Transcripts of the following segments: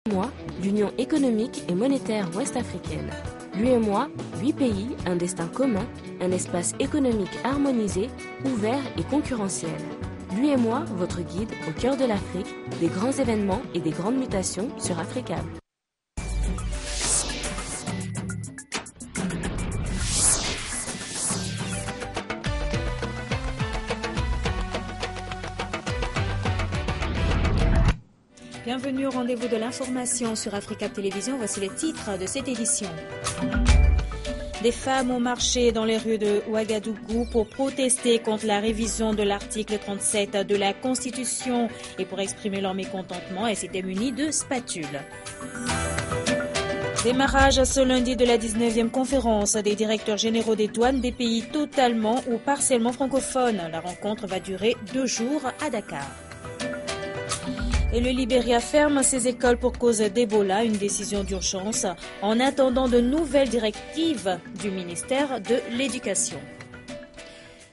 UEMOA, l'Union économique et monétaire ouest-africaine. L'UEMOA, 8 pays, un destin commun, un espace économique harmonisé, ouvert et concurrentiel. L'UEMOA, votre guide au cœur de l'Afrique, des grands événements et des grandes mutations sur Africable. Bienvenue au rendez-vous de l'information sur Africable Télévision. Voici les titres de cette édition. Des femmes ont marché dans les rues de Ouagadougou pour protester contre la révision de l'article 37 de la Constitution et pour exprimer leur mécontentement. Elles s'étaient munies de spatules. Démarrage ce lundi de la 19e conférence des directeurs généraux des douanes des pays totalement ou partiellement francophones. La rencontre va durer 2 jours à Dakar. Et le Libéria ferme ses écoles pour cause d'Ebola, une décision d'urgence, en attendant de nouvelles directives du ministère de l'Éducation.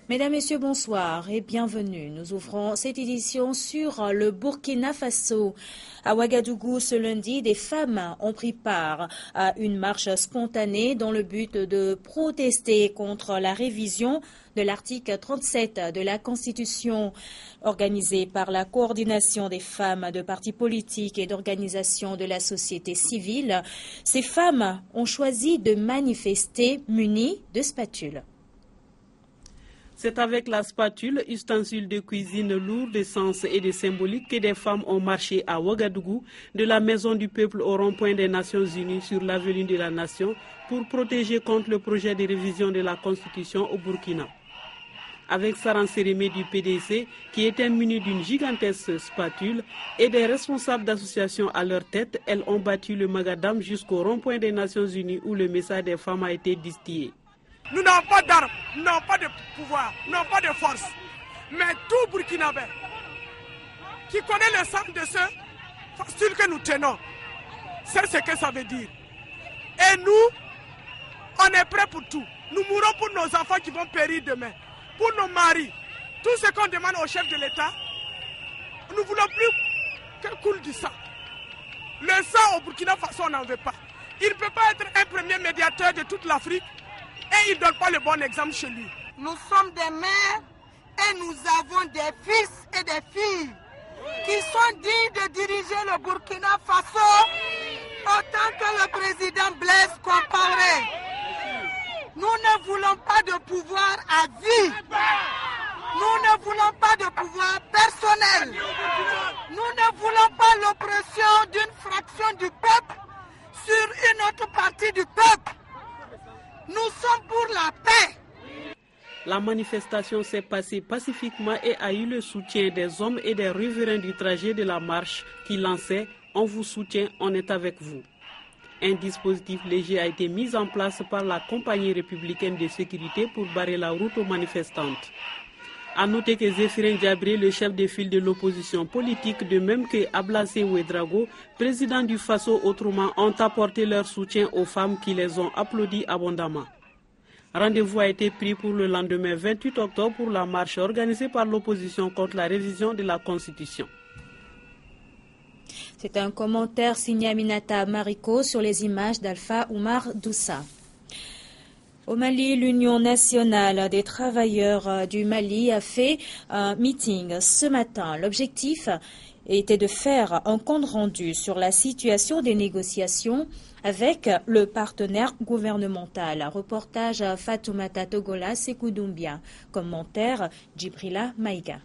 Mesdames, Messieurs, bonsoir et bienvenue. Nous ouvrons cette édition sur le Burkina Faso. À Ouagadougou, ce lundi, des femmes ont pris part à une marche spontanée dans le but de protester contre la révision de l'article 37 de la Constitution, organisée par la coordination des femmes de partis politiques et d'organisations de la société civile. Ces femmes ont choisi de manifester munies de spatules. C'est avec la spatule, ustensile de cuisine lourd de sens et de symbolique, que des femmes ont marché à Ouagadougou, de la Maison du Peuple au rond-point des Nations Unies sur l'avenue de la Nation, pour protéger contre le projet de révision de la Constitution au Burkina. Avec Saran Sérémé du PDC, qui était munie d'une gigantesque spatule, et des responsables d'associations à leur tête, elles ont battu le Magadam jusqu'au rond-point des Nations Unies où le message des femmes a été distillé. Nous n'avons pas d'armes, nous n'avons pas de pouvoir, nous n'avons pas de force. Mais tout Burkinabé qui connaît le sens de ce facile que nous tenons, c'est ce que ça veut dire. Et nous, on est prêts pour tout. Nous mourrons pour nos enfants qui vont périr demain, pour nos maris. Tout ce qu'on demande au chef de l'État, nous ne voulons plus que coule du sang. Le sang au Burkina Faso, on n'en veut pas. Il ne peut pas être un premier médiateur de toute l'Afrique et il ne donne pas le bon exemple chez lui. Nous sommes des mères et nous avons des fils et des filles qui sont dignes de diriger le Burkina Faso autant que le président Blaise Compaoré. Nous ne voulons pas de pouvoir à vie. Nous ne voulons pas de pouvoir personnel. Nous ne voulons pas l'oppression d'une fraction du peuple sur une autre partie du peuple. Nous sommes pour la paix. La manifestation s'est passée pacifiquement et a eu le soutien des hommes et des riverains du trajet de la marche qui lançaient « On vous soutient, on est avec vous ». Un dispositif léger a été mis en place par la compagnie républicaine de sécurité pour barrer la route aux manifestantes. A noter que Zéphirin Diabré, le chef de file de l'opposition politique, de même que Ablassé Ouedraogo, président du Faso autrement, ont apporté leur soutien aux femmes qui les ont applaudis abondamment. Rendez-vous a été pris pour le lendemain 28 octobre pour la marche organisée par l'opposition contre la révision de la Constitution. C'est un commentaire signé Aminata Mariko sur les images d'Alpha Oumar Doussa. Au Mali, l'Union nationale des travailleurs du Mali a fait un meeting ce matin. L'objectif était de faire un compte rendu sur la situation des négociations avec le partenaire gouvernemental. Reportage Fatoumata Togola Sekoudumbia. Commentaire Djibrila Maïga.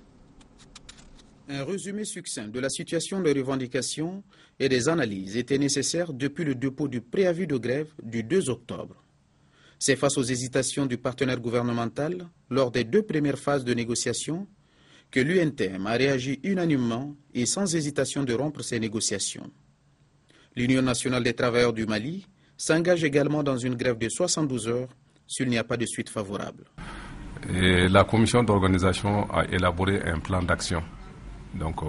Un résumé succinct de la situation des revendications et des analyses était nécessaire depuis le dépôt du préavis de grève du 2 octobre. C'est face aux hésitations du partenaire gouvernemental lors des 2 premières phases de négociation que l'UNTM a réagi unanimement et sans hésitation de rompre ces négociations. L'Union nationale des travailleurs du Mali s'engage également dans une grève de 72 heures s'il n'y a pas de suite favorable. Et la commission d'organisation a élaboré un plan d'action. Donc,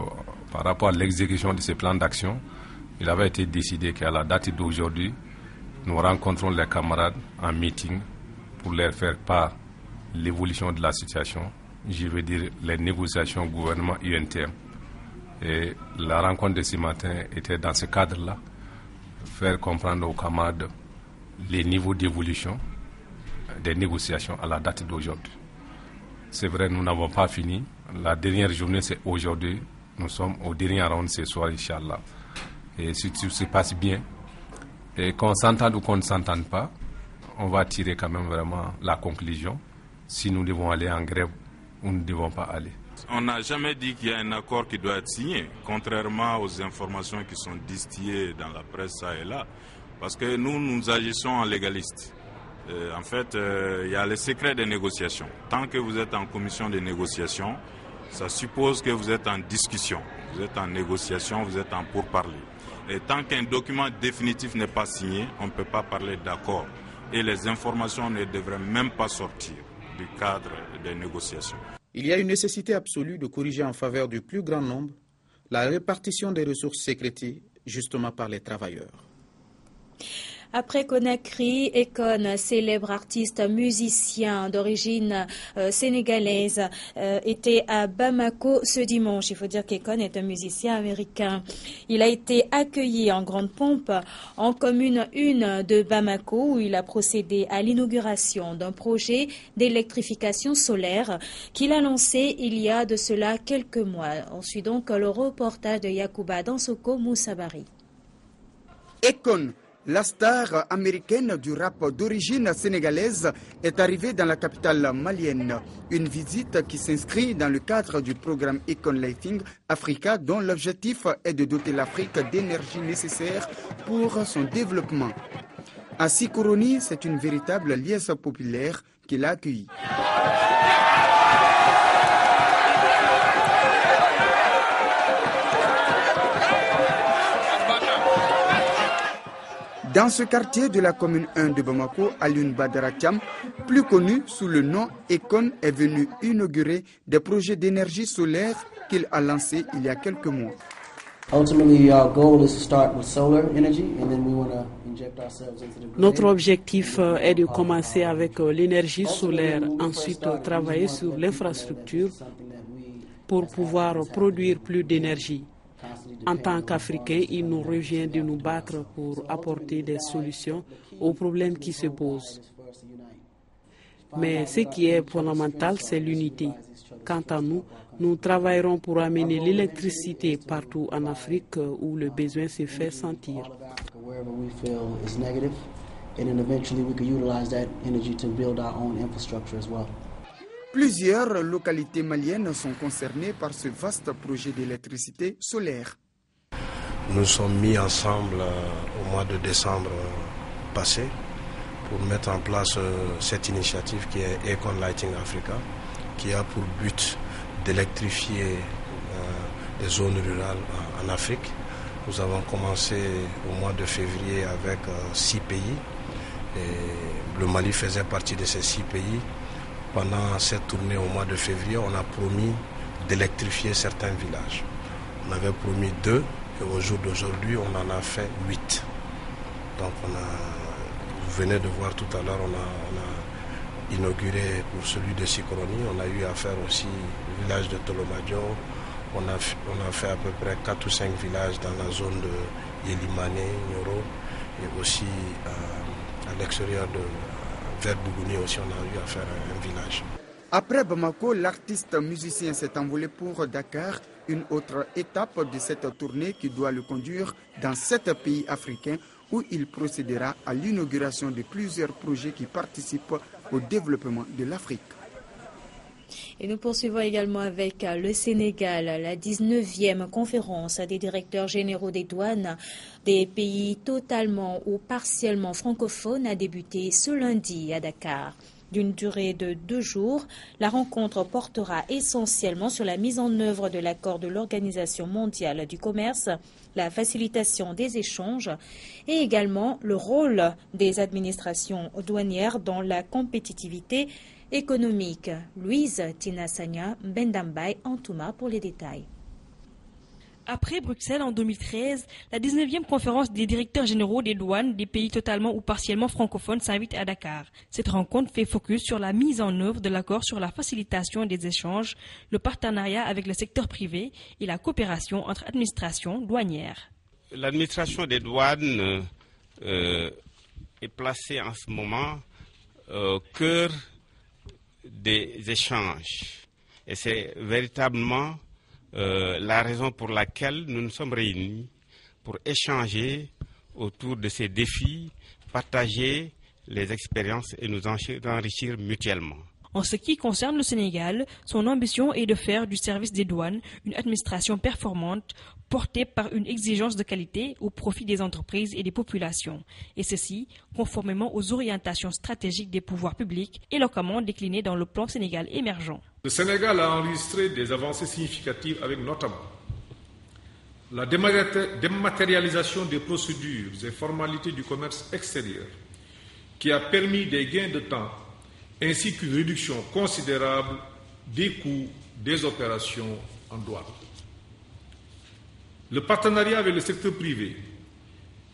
par rapport à l'exécution de ce plan d'action, il avait été décidé qu'à la date d'aujourd'hui, nous rencontrons les camarades en meeting pour leur faire part de l'évolution de la situation, je veux dire les négociations gouvernement-UNTM, Et la rencontre de ce matin était dans ce cadre-là, faire comprendre aux camarades les niveaux d'évolution des négociations à la date d'aujourd'hui. C'est vrai, nous n'avons pas fini. La dernière journée, c'est aujourd'hui. Nous sommes au dernier round ce soir, Inch'Allah. Et si tout se passe bien, et qu'on s'entende ou qu'on ne s'entende pas, on va tirer quand même vraiment la conclusion. Si nous devons aller en grève ou nous ne devons pas aller. On n'a jamais dit qu'il y a un accord qui doit être signé, contrairement aux informations qui sont distillées dans la presse ça et là. Parce que nous agissons en légaliste. En fait, il y a le secret des négociations. Tant que vous êtes en commission de négociation, ça suppose que vous êtes en discussion, vous êtes en négociation, vous êtes en pourparlers. Et tant qu'un document définitif n'est pas signé, on ne peut pas parler d'accord. Et les informations ne devraient même pas sortir du cadre des négociations. Il y a une nécessité absolue de corriger en faveur du plus grand nombre la répartition des ressources sécrétées justement par les travailleurs. Après Conakry, Akon, célèbre artiste musicien d'origine sénégalaise, était à Bamako ce dimanche. Il faut dire qu'Akon est un musicien américain. Il a été accueilli en grande pompe en commune 1 de Bamako où il a procédé à l'inauguration d'un projet d'électrification solaire qu'il a lancé il y a de cela quelques mois. On suit donc le reportage de Yacouba Dansoko Moussabari. Akon, la star américaine du rap d'origine sénégalaise, est arrivée dans la capitale malienne. Une visite qui s'inscrit dans le cadre du programme Akon Lighting Africa, dont l'objectif est de doter l'Afrique d'énergie nécessaire pour son développement. À Sikoroni, c'est une véritable liesse populaire qui l'a accueilli. Dans ce quartier de la commune 1 de Bamako, Alioune Badara Thiam, plus connu sous le nom Akon, est venu inaugurer des projets d'énergie solaire qu'il a lancés il y a quelques mois. Notre objectif est de commencer avec l'énergie solaire, ensuite travailler sur l'infrastructure pour pouvoir produire plus d'énergie. En tant qu'Africains, il nous revient de nous battre pour apporter des solutions aux problèmes qui se posent. Mais ce qui est fondamental, c'est l'unité. Quant à nous, nous travaillerons pour amener l'électricité partout en Afrique où le besoin se fait sentir. Plusieurs localités maliennes sont concernées par ce vaste projet d'électricité solaire. Nous sommes mis ensemble au mois de décembre passé pour mettre en place cette initiative qui est Akon Lighting Africa, qui a pour but d'électrifier des zones rurales en Afrique. Nous avons commencé au mois de février avec 6 pays et le Mali faisait partie de ces 6 pays. Pendant cette tournée au mois de février, on a promis d'électrifier certains villages. On avait promis 2 et au jour d'aujourd'hui, on en a fait 8. Donc vous venez de voir tout à l'heure, on a inauguré pour celui de Sikoroni. On a eu à faire aussi le village de Tolomadio. On a fait à peu près 4 ou 5 villages dans la zone de Yelimane, Nyoro et aussi à l'extérieur de vers Bougouni aussi, on a eu à faire un village. Après Bamako, l'artiste musicien s'est envolé pour Dakar, une autre étape de cette tournée qui doit le conduire dans 7 pays africains où il procédera à l'inauguration de plusieurs projets qui participent au développement de l'Afrique. Et nous poursuivons également avec le Sénégal. La 19e conférence des directeurs généraux des douanes des pays totalement ou partiellement francophones a débuté ce lundi à Dakar. D'une durée de 2 jours, la rencontre portera essentiellement sur la mise en œuvre de l'accord de l'Organisation mondiale du commerce, la facilitation des échanges et également le rôle des administrations douanières dans la compétitivité économique. Louise Tinasanya Bendambay Antouma pour les détails. Après Bruxelles en 2013, la 19e conférence des directeurs généraux des douanes des pays totalement ou partiellement francophones s'invite à Dakar. Cette rencontre fait focus sur la mise en œuvre de l'accord sur la facilitation des échanges, le partenariat avec le secteur privé et la coopération entre administrations douanières. L'administration des douanes est placée en ce moment au cœur des échanges. Et c'est véritablement la raison pour laquelle nous nous sommes réunis pour échanger autour de ces défis, partager les expériences et nous enrichir mutuellement. En ce qui concerne le Sénégal, son ambition est de faire du service des douanes une administration performante portée par une exigence de qualité au profit des entreprises et des populations, et ceci conformément aux orientations stratégiques des pouvoirs publics et localement déclinées dans le plan Sénégal émergent. Le Sénégal a enregistré des avancées significatives avec notamment la dématérialisation des procédures et formalités du commerce extérieur qui a permis des gains de temps ainsi qu'une réduction considérable des coûts des opérations en douane. Le partenariat avec le secteur privé,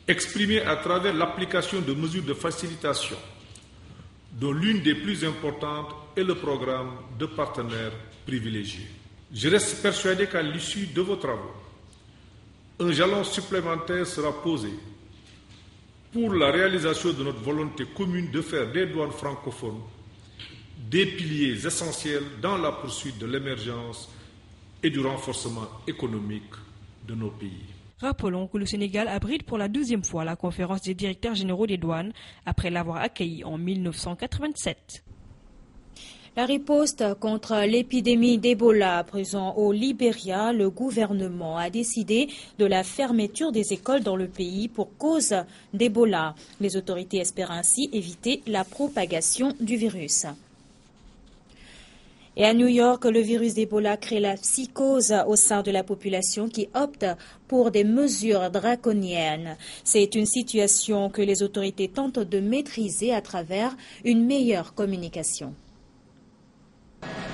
exprimé à travers l'application de mesures de facilitation, dont l'une des plus importantes est le programme de partenaires privilégiés. Je reste persuadé qu'à l'issue de vos travaux, un jalon supplémentaire sera posé pour la réalisation de notre volonté commune de faire des douanes francophones des piliers essentiels dans la poursuite de l'émergence et du renforcement économique de nos pays. Rappelons que le Sénégal abrite pour la 12e fois la conférence des directeurs généraux des douanes après l'avoir accueillie en 1987. La riposte contre l'épidémie d'Ebola présente au Libéria, le gouvernement a décidé de la fermeture des écoles dans le pays pour cause d'Ebola. Les autorités espèrent ainsi éviter la propagation du virus. Et à New York, le virus d'Ebola crée la psychose au sein de la population qui opte pour des mesures draconiennes. C'est une situation que les autorités tentent de maîtriser à travers une meilleure communication.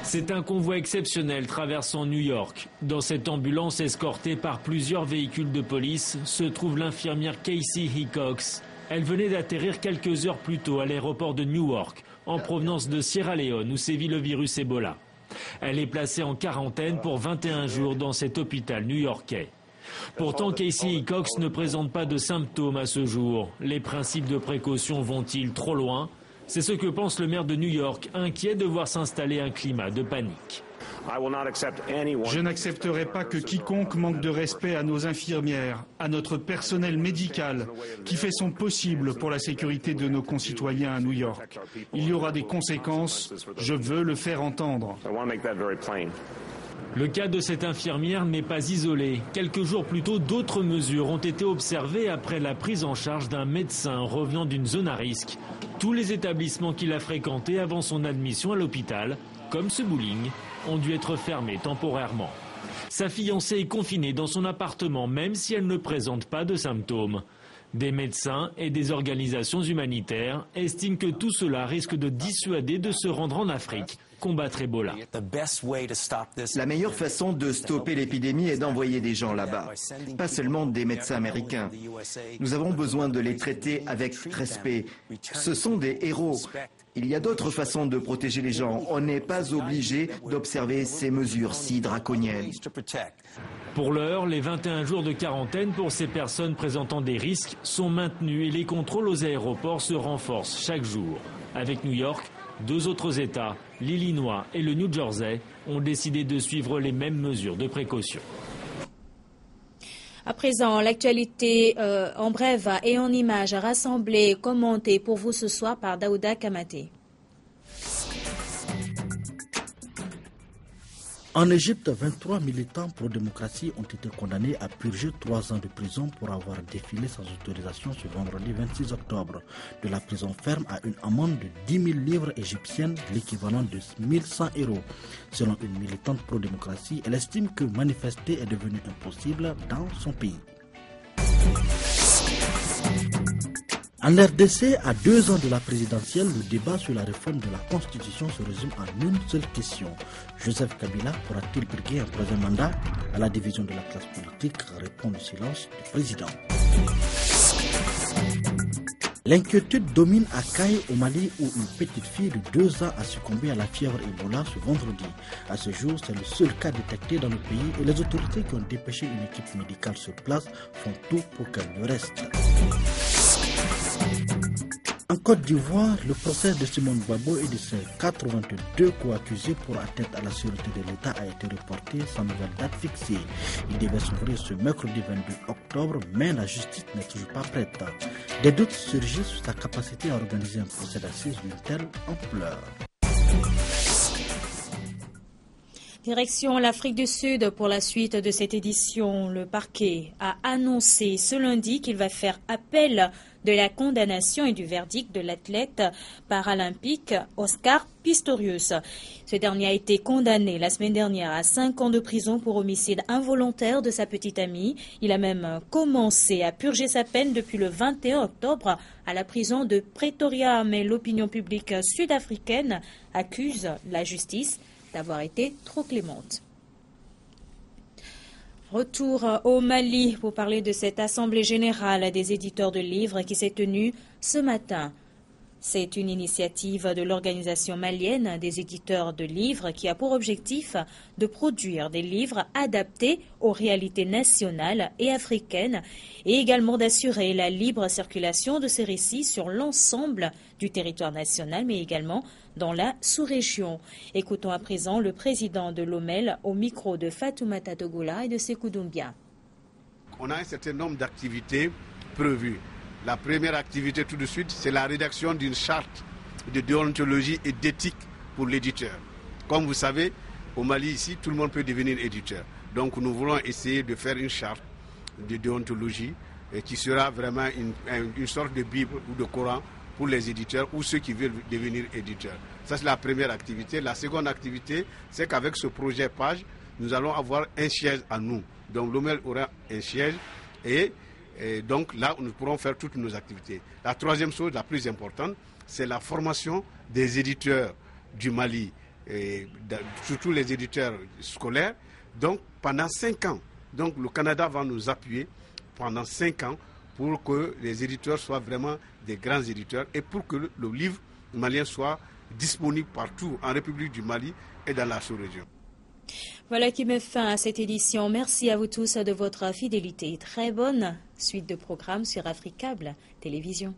C'est un convoi exceptionnel traversant New York. Dans cette ambulance escortée par plusieurs véhicules de police se trouve l'infirmière Casey Hickox. Elle venait d'atterrir quelques heures plus tôt à l'aéroport de Newark, en provenance de Sierra Leone où sévit le virus Ebola. Elle est placée en quarantaine pour 21 jours dans cet hôpital new-yorkais. Pourtant, Casey Hickox ne présente pas de symptômes à ce jour. Les principes de précaution vont-ils trop loin ? C'est ce que pense le maire de New York, inquiet de voir s'installer un climat de panique. Je n'accepterai pas que quiconque manque de respect à nos infirmières, à notre personnel médical, qui fait son possible pour la sécurité de nos concitoyens à New York. Il y aura des conséquences, je veux le faire entendre. Le cas de cette infirmière n'est pas isolé. Quelques jours plus tôt, d'autres mesures ont été observées après la prise en charge d'un médecin revenant d'une zone à risque. Tous les établissements qu'il a fréquentés avant son admission à l'hôpital, comme ce bowling, ont dû être fermés temporairement. Sa fiancée est confinée dans son appartement, même si elle ne présente pas de symptômes. Des médecins et des organisations humanitaires estiment que tout cela risque de dissuader de se rendre en Afrique, combattre Ebola. La meilleure façon de stopper l'épidémie est d'envoyer des gens là-bas, pas seulement des médecins américains. Nous avons besoin de les traiter avec respect. Ce sont des héros. Il y a d'autres façons de protéger les gens. On n'est pas obligé d'observer ces mesures si draconiennes. Pour l'heure, les 21 jours de quarantaine pour ces personnes présentant des risques sont maintenus et les contrôles aux aéroports se renforcent chaque jour. Avec New York, 2 autres États, l'Illinois et le New Jersey, ont décidé de suivre les mêmes mesures de précaution. À présent, l'actualité en bref et en images rassemblée et commentée pour vous ce soir par Daouda Kamaté. En Égypte, 23 militants pro-démocratie ont été condamnés à purger 3 ans de prison pour avoir défilé sans autorisation ce vendredi 26 octobre. De la prison ferme à une amende de 10 000 livres égyptiennes, l'équivalent de 1 100 €. Selon une militante pro-démocratie, elle estime que manifester est devenu impossible dans son pays. En RDC, à 2 ans de la présidentielle, le débat sur la réforme de la Constitution se résume en une seule question. Joseph Kabila pourra-t-il briguer un troisième mandat? À la division de la classe politique répond le silence du président. L'inquiétude domine à Kayes au Mali où une petite fille de 2 ans a succombé à la fièvre Ebola ce vendredi. À ce jour, c'est le seul cas détecté dans le pays et les autorités qui ont dépêché une équipe médicale sur place font tout pour qu'elle ne reste. En Côte d'Ivoire, le procès de Simone Gbagbo et de ses 82 co-accusés pour atteinte à la sûreté de l'État a été reporté sans nouvelle date fixée. Il devait s'ouvrir ce mercredi 22 octobre, mais la justice n'est toujours pas prête. Des doutes surgissent sur sa capacité à organiser un procès d'assises d'une telle ampleur. Direction l'Afrique du Sud pour la suite de cette édition. Le parquet a annoncé ce lundi qu'il va faire appel de la condamnation et du verdict de l'athlète paralympique Oscar Pistorius. Ce dernier a été condamné la semaine dernière à 5 ans de prison pour homicide involontaire de sa petite amie. Il a même commencé à purger sa peine depuis le 21 octobre à la prison de Pretoria. Mais l'opinion publique sud-africaine accuse la justice d'avoir été trop clémente. Retour au Mali pour parler de cette assemblée générale des éditeurs de livres qui s'est tenue ce matin. C'est une initiative de l'organisation malienne des éditeurs de livres qui a pour objectif de produire des livres adaptés aux réalités nationales et africaines et également d'assurer la libre circulation de ces récits sur l'ensemble du territoire national mais également dans la sous-région. Écoutons à présent le président de l'OMEL au micro de Fatoumata Togola et de Sékou Doumbia. On a un certain nombre d'activités prévues. La première activité tout de suite, c'est la rédaction d'une charte de déontologie et d'éthique pour l'éditeur. Comme vous savez, au Mali ici, tout le monde peut devenir éditeur. Donc nous voulons essayer de faire une charte de déontologie qui sera vraiment une sorte de Bible ou de Coran pour les éditeurs ou ceux qui veulent devenir éditeurs. Ça, c'est la première activité. La seconde activité, c'est qu'avec ce projet PAGE, nous allons avoir un siège à nous. Donc l'OMEL aura un siège et donc là, nous pourrons faire toutes nos activités. La troisième chose, la plus importante, c'est la formation des éditeurs du Mali, et surtout les éditeurs scolaires. Donc pendant 5 ans, donc le Canada va nous appuyer pendant 5 ans pour que les éditeurs soient vraiment des grands éditeurs et pour que le livre malien soit disponible partout en République du Mali et dans la sous-région. Voilà qui met fin à cette édition. Merci à vous tous de votre fidélité. Très bonne suite de programmes sur Africable Télévision.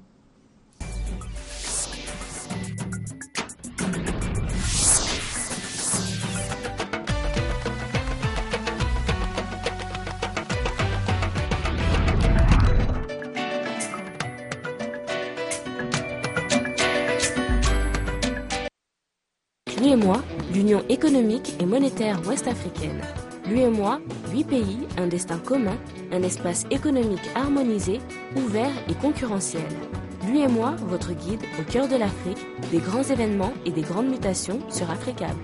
L'UEMOA, l'Union économique et monétaire ouest-africaine. L'UEMOA, 8 pays, un destin commun, un espace économique harmonisé, ouvert et concurrentiel. L'UEMOA, votre guide au cœur de l'Afrique, des grands événements et des grandes mutations sur Africable.